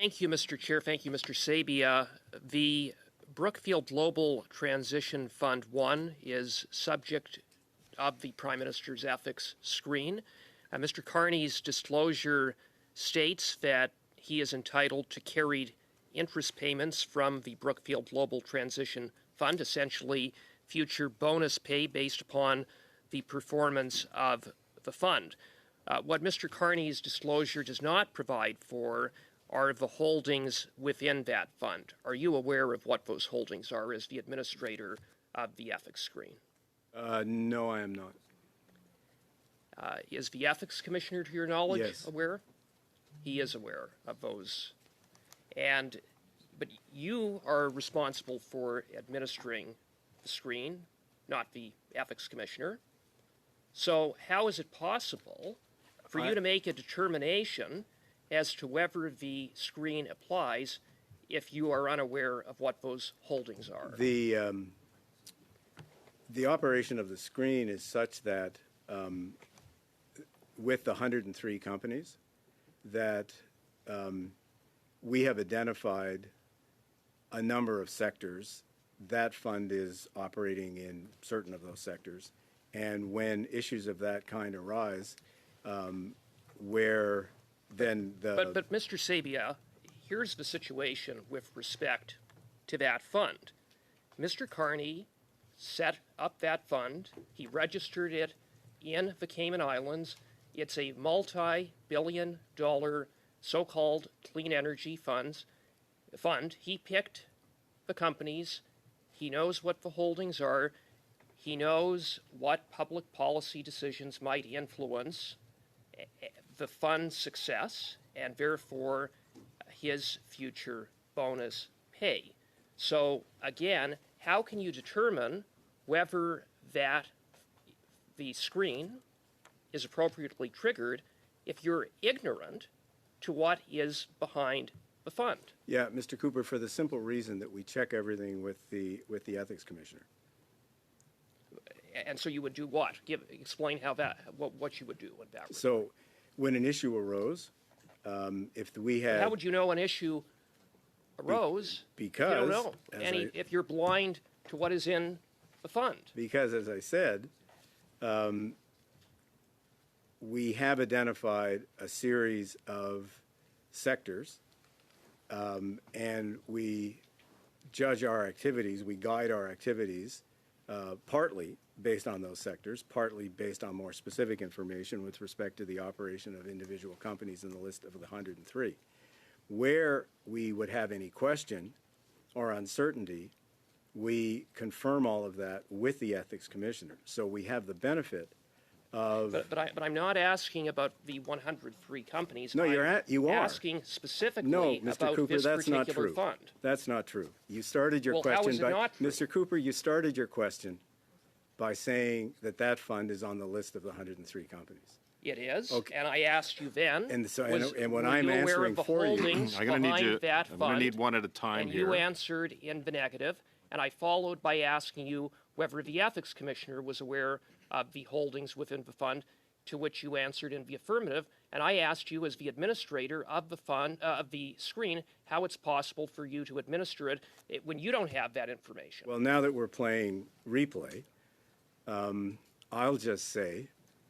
Thank you, Mr. Chair. Thank you, Mr. Sabia. The Brookfield Global Transition Fund 1 is subject of the Prime Minister's ethics screen. Mr. Carney's disclosure states that he is entitled to carried interest payments from the Brookfield Global Transition Fund, essentially future bonus pay based upon the performance of the fund. What Mr. Carney's disclosure does not provide for are the holdings within that fund. Are you aware of what those holdings are as the administrator of the ethics screen? No, I am not. Is the ethics commissioner, to your knowledge, Yes. aware? He is aware of those. But you are responsible for administering the screen, not the ethics commissioner. So how is it possible for you to make a determination as to whether the screen applies if you are unaware of what those holdings are? The operation of the screen is such that with the 103 companies that we have identified a number of sectors. That fund is operating in certain of those sectors. And when issues of that kind arise, where then the... But Mr. Sabia, here's the situation with respect to that fund. Mr. Carney set up that fund. He registered it in the Cayman Islands. It's a multi-billion-dollar so-called clean energy fund. He picked the companies. He knows what the holdings are. He knows what public policy decisions might influence the fund's success and therefore his future bonus pay. So again, how can you determine whether that the screen is appropriately triggered if you're ignorant to what is behind the fund? Yeah, Mr. Cooper, for the simple reason that we check everything with the ethics commissioner. And so you would do what? Explain how that what you would do in that regard. So when an issue arose, if we had... How would you know an issue arose because if you don't know? If you're blind to what is in the fund? Because, as I said, we have identified a series of sectors, and we judge our activities, we guide our activities partly based on those sectors, partly based on more specific information with respect to the operation of individual companies in the list of the 103. Where we would have any question or uncertainty, we confirm all of that with the ethics commissioner. So we have the benefit of... But I'm not asking about the 103 companies. No, you are. I'm asking specifically no, Mr. about Cooper, this that's not particular true. fund. That's not true. You started your Well, question how is it by... not true? Mr. Cooper, you started your question by saying that that fund is on the list of the 103 companies. It is, Okay. and I asked you then. And so, and when were I'm you aware answering of the for you, holdings I'm going to need behind you. that I'm fund? going to need one at a time and here. you answered in the negative, and I followed by asking you whether the ethics commissioner was aware of the holdings within the fund, to which you answered in the affirmative. And I asked you, as the administrator of the fund, of the screen, how it's possible for you to administer it when you don't have that information. well, now that we're playing replay, I'll just say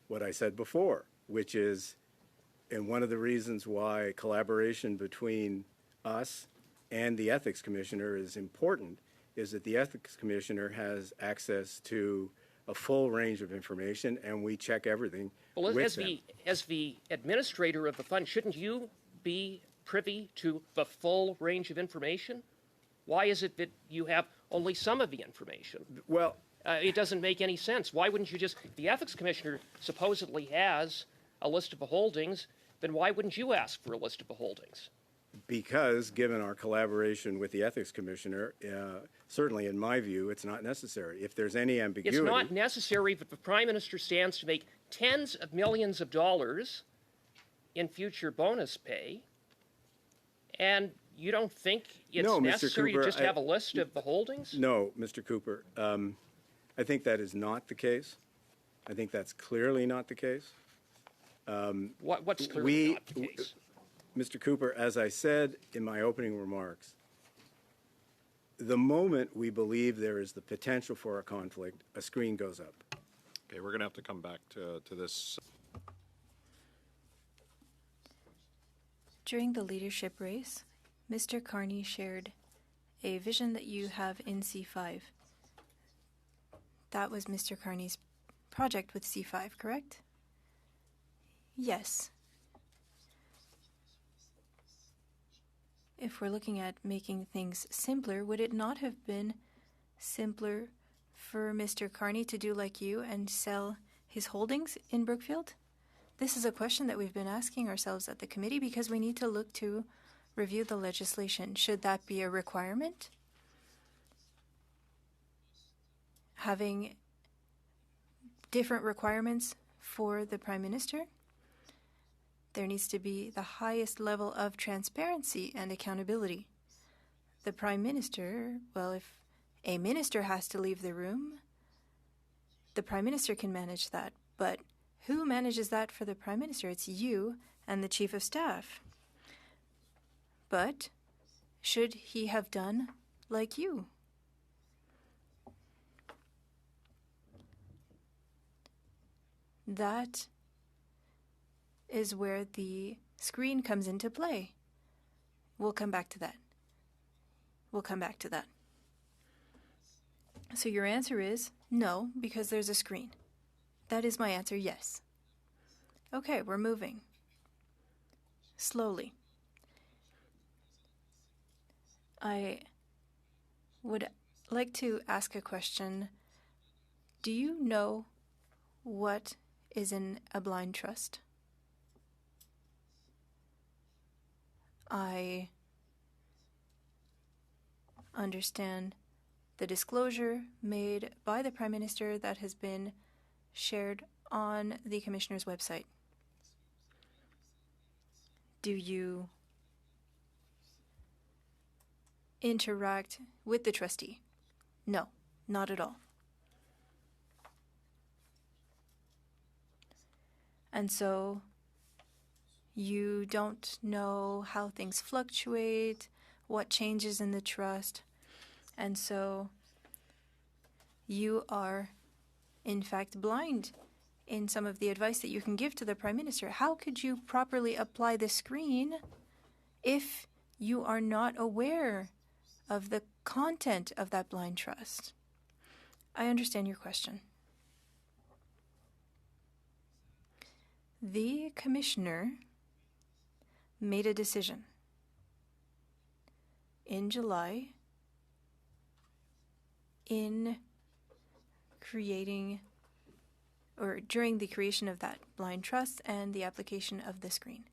what I said before, which is, and one of the reasons why collaboration between us and the ethics commissioner is important is that the ethics commissioner has access to a full range of information, and we check everything Well, with them. as the administrator of the fund, shouldn't you be privy to the full range of information? Why is it that you have only some of the information? Well, It doesn't make any sense. Why wouldn't you just, the ethics commissioner supposedly has a list of the holdings, then why wouldn't you ask for a list of the holdings? because given our collaboration with the ethics commissioner, certainly in my view, it's not necessary. If there's any ambiguity... It's not necessary that the Prime Minister stands to make tens of millions of dollars in future bonus pay, and you don't think it's No, Mr. necessary Cooper, to just have a list of the holdings? No, Mr. Cooper. I think that is not the case. I think that's clearly not the case. What's clearly not the case? Mr. Cooper, as I said in my opening remarks, the moment we believe there is the potential for a conflict, a screen goes up. Okay, we're going to have to come back to this. During the leadership race, Mr. Carney shared a vision that you have in C5. That was Mr. Carney's project with C5, correct? Yes. If we're looking at making things simpler, would it not have been simpler for Mr. Carney to do like you and sell his holdings in Brookfield? This is a question that we've been asking ourselves at the committee because we need to look to review the legislation. Should that be a requirement? Having different requirements for the Prime Minister? There needs to be the highest level of transparency and accountability. The Prime Minister, well, if a minister has to leave the room, the Prime Minister can manage that. But who manages that for the Prime Minister? It's you and the Chief of Staff. But should he have done like you? That is where the screen comes into play. We'll come back to that. We'll come back to that. So your answer is no, because there's a screen. That is my answer, yes. Okay, we're moving. Slowly. I would like to ask a question. Do you know what is in a blind trust? I understand the disclosure made by the Prime Minister that has been shared on the Commissioner's website. Do you interact with the trustee? No, not at all. And so you don't know how things fluctuate, what changes in the trust, and so you are, in fact, blind in some of the advice that you can give to the Prime Minister. How could you properly apply the screen if you are not aware of the content of that blind trust? I understand your question. The Commissioner made a decision in July in creating or during the creation of that blind trust and the application of the screen.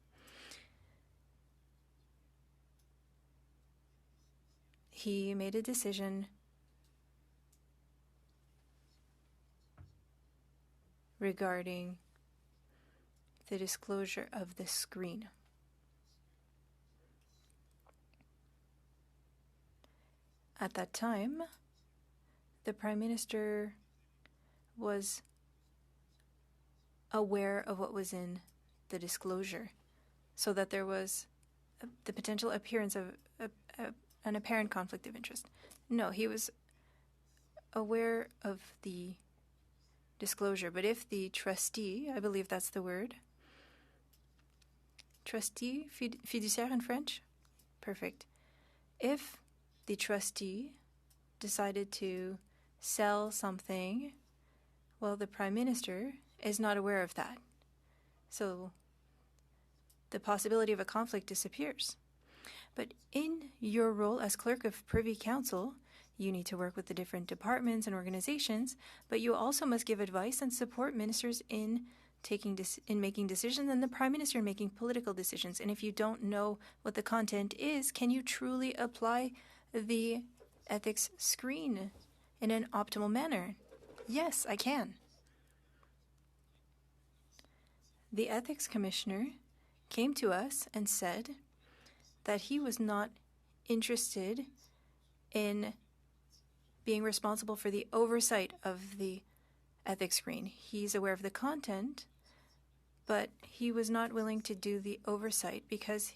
He made a decision regarding the disclosure of the screen. At that time, the Prime Minister was aware of what was in the disclosure, so that there was the potential appearance of an apparent conflict of interest. No, he was aware of the disclosure, but if the trustee, I believe that's the word, trustee, fiduciaire in French? Perfect. If the trustee decided to sell something, well, the Prime Minister is not aware of that. So the possibility of a conflict disappears. But in your role as Clerk of Privy Council, you need to work with the different departments and organizations, but you also must give advice and support ministers in making decisions and the Prime Minister in making political decisions. And if you don't know what the content is, can you truly apply the ethics screen in an optimal manner? Yes, I can. The Ethics Commissioner came to us and said that he was not interested in being responsible for the oversight of the ethics screen. He's aware of the content, but he was not willing to do the oversight because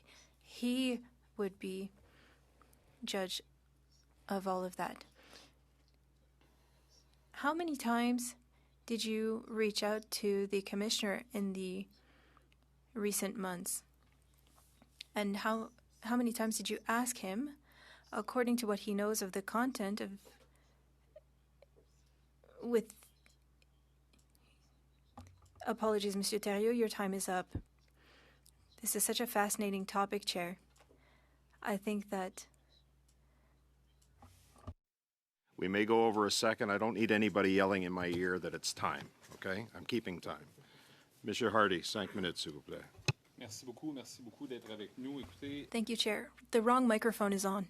he would be judge of all of that. How many times did you reach out to the commissioner in the recent months? And how many times did you ask him, according to what he knows of the content of with apologies, Monsieur Thériault, your time is up. This is such a fascinating topic, Chair. I think that We may go over a second. I don't need anybody yelling in my ear that it's time, okay? I'm keeping time. Monsieur Hardy, 5 minutes, s'il vous plaît. Merci beaucoup d'être avec nous. Écoutez, Thank you, Chair. The wrong microphone is on.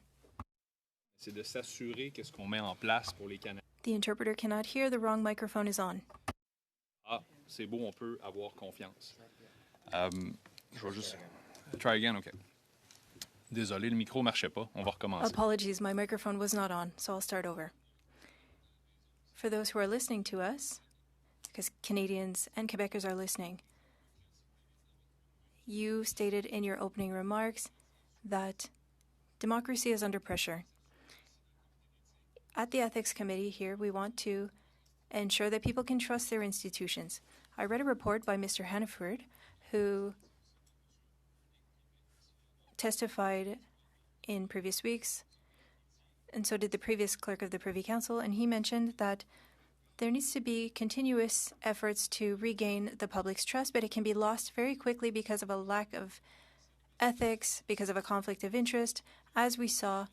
c'est de s'assurer que ce qu'on met en place pour les Canadiens. The interpreter cannot hear. The wrong microphone is on. Ah, c'est beau, on peut avoir confiance. Je vais juste... Try again, OK. Désolé, le micro ne marchait pas. On va recommencer. Apologies, my microphone was not on, so I'll start over. For those who are listening to us, because Canadians and Quebecers are listening, you stated in your opening remarks that democracy is under pressure. At the Ethics Committee here, we want to ensure that people can trust their institutions. I read a report by Mr. Hannaford, who testified in previous weeks, and so did the previous clerk of the Privy Council, and he mentioned that there needs to be continuous efforts to regain the public's trust, but it can be lost very quickly because of a lack of ethics, because of a conflict of interest, as we saw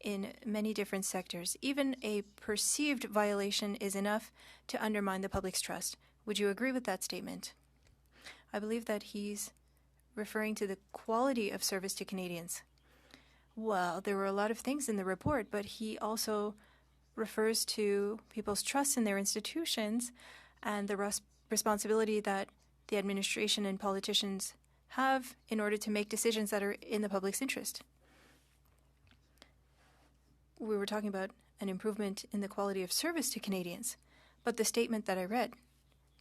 in many different sectors. Even a perceived violation is enough to undermine the public's trust. Would you agree with that statement? I believe that he's referring to the quality of service to Canadians. Well, there were a lot of things in the report, but he also refers to people's trust in their institutions and the responsibility that the administration and politicians have in order to make decisions that are in the public's interest. We were talking about an improvement in the quality of service to Canadians, but the statement that I read,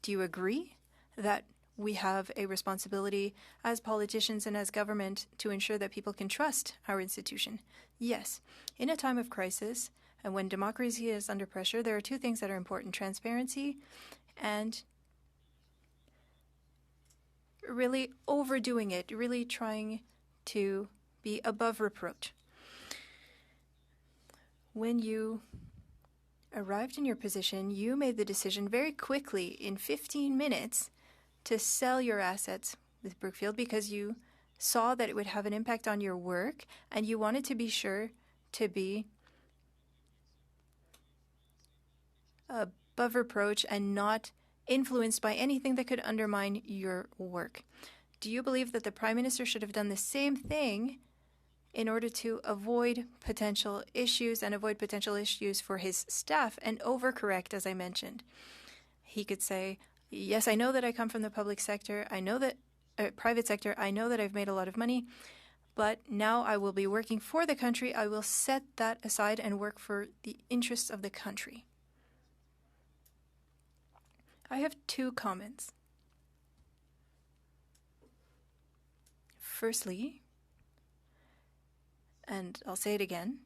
do you agree that we have a responsibility as politicians and as government to ensure that people can trust our institution? Yes. In a time of crisis and when democracy is under pressure, there are two things that are important: transparency and really overdoing it, really trying to be above reproach. When you arrived in your position, you made the decision very quickly, in 15 minutes, to sell your assets with Brookfield because you saw that it would have an impact on your work and you wanted to be sure to be above reproach and not influenced by anything that could undermine your work. Do you believe that the Prime Minister should have done the same thing in order to avoid potential issues and avoid potential issues for his staff and overcorrect, as I mentioned? He could say, yes, I know that I come from the public sector. I know that private sector. I know that I've made a lot of money, but now I will be working for the country. I will set that aside and work for the interests of the country. I have two comments. Firstly, and I'll say it again,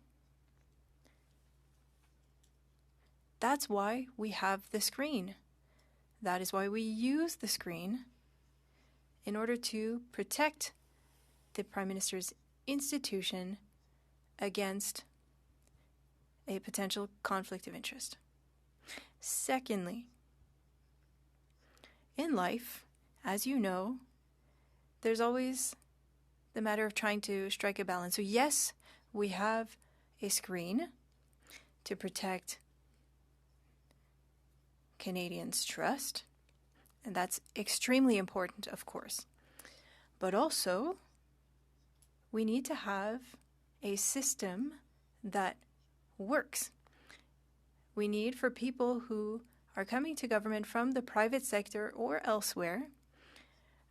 that's why we have the screen. That is why we use the screen in order to protect the Prime Minister's institution against a potential conflict of interest. Secondly, in life, as you know, there's always the matter of trying to strike a balance. So yes, we have a screen to protect Canadians' trust, and that's extremely important, of course. But also, we need to have a system that works. We need for people who are coming to government from the private sector or elsewhere,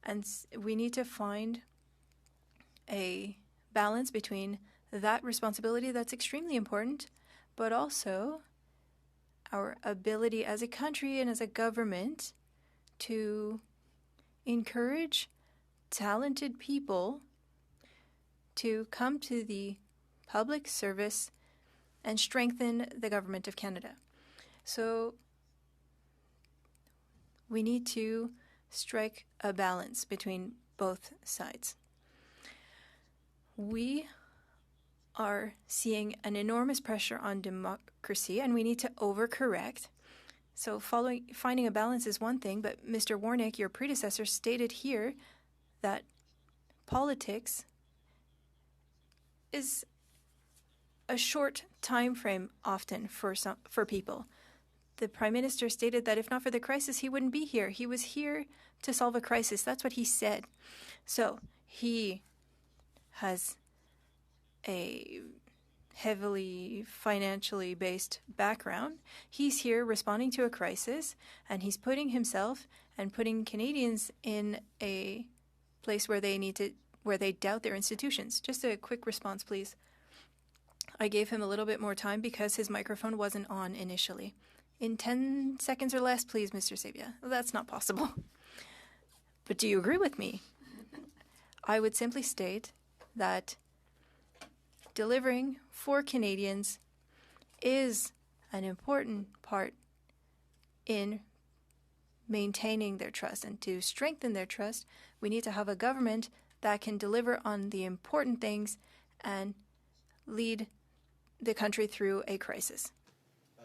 and we need to find a balance between that responsibility that's extremely important, but also our ability as a country and as a government to encourage talented people to come to the public service and strengthen the government of Canada. So we need to strike a balance between both sides. We are seeing an enormous pressure on democracy, and we need to overcorrect. So finding a balance is one thing, but Mr. Warnick, your predecessor, stated here that politics is a short time frame often for people. The Prime Minister stated that if not for the crisis, he wouldn't be here. He was here to solve a crisis. That's what he said. So he has a heavily financially based background. He's here responding to a crisis, and he's putting himself and putting Canadians in a place where they doubt their institutions. Just a quick response, please. I gave him a little bit more time because his microphone wasn't on initially. In 10 seconds or less, please, Mr. Sabia. That's not possible. But do you agree with me? I would simply state that delivering for Canadians is an important part in maintaining their trust. And to strengthen their trust, we need to have a government that can deliver on the important things and lead the country through a crisis.